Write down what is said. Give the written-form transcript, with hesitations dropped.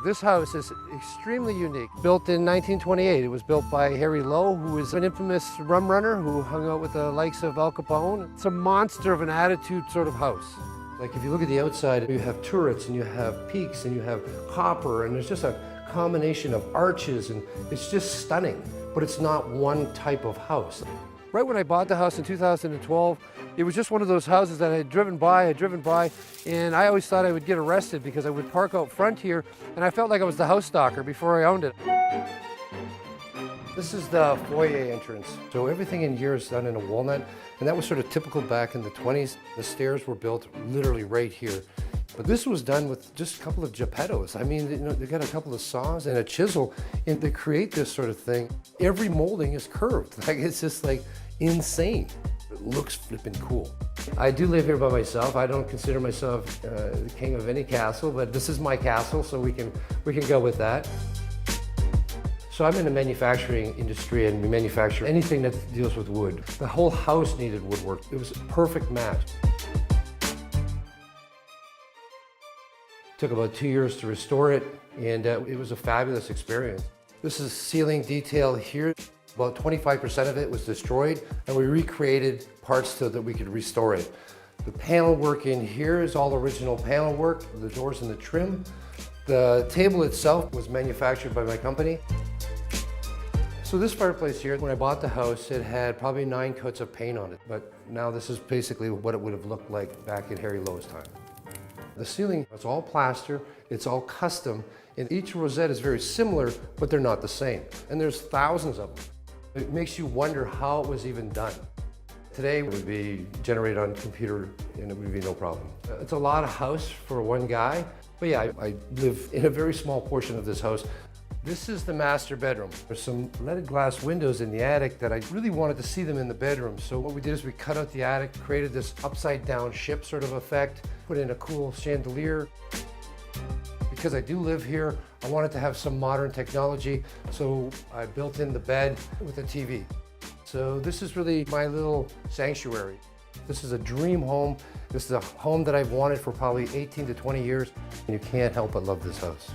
This house is extremely unique. Built in 1928. It was built by Harry Lowe, who was an infamous rum runner who hung out with the likes of Al Capone. It's a monster of an attitude sort of house. Like if you look at the outside, you have turrets and you have peaks and you have copper, and there's just a combination of arches, and it's just stunning, but it's not one type of house. Right when I bought the house in 2012, it was just one of those houses that I had driven by, and I always thought I would get arrested because I would park out front here, and I felt like I was the house stalker before I owned it. This is the foyer entrance. So everything in here is done in a walnut, and that was sort of typical back in the 20s. The stairs were built literally right here. But this was done with just a couple of Geppettos. I mean, you know, they got a couple of saws and a chisel, and to create this sort of thing, every molding is curved. Like, it's just like insane. It looks flippin' cool. I do live here by myself. I don't consider myself the king of any castle, but this is my castle, so we can go with that. So I'm in the manufacturing industry, and we manufacture anything that deals with wood. The whole house needed woodwork. It was a perfect match. Took about 2 years to restore it, and it was a fabulous experience. This is ceiling detail here. About 25% of it was destroyed, and we recreated parts so that we could restore it. The panel work in here is all original panel work, the doors and the trim. The table itself was manufactured by my company. So this fireplace here, when I bought the house, it had probably 9 coats of paint on it, but now this is basically what it would have looked like back in Harry Lowe's time. The ceiling, it's all plaster, it's all custom, and each rosette is very similar, but they're not the same. And there's thousands of them. It makes you wonder how it was even done. Today it would be generated on computer, and it would be no problem. It's a lot of house for one guy, but yeah, I live in a very small portion of this house. This is the master bedroom. There's some leaded glass windows in the attic that I really wanted to see them in the bedroom. So what we did is we cut out the attic, created this upside down ship sort of effect, put in a cool chandelier. Because I do live here, I wanted to have some modern technology, so I built in the bed with a TV. So this is really my little sanctuary. This is a dream home. This is a home that I've wanted for probably 18 to 20 years, and you can't help but love this house.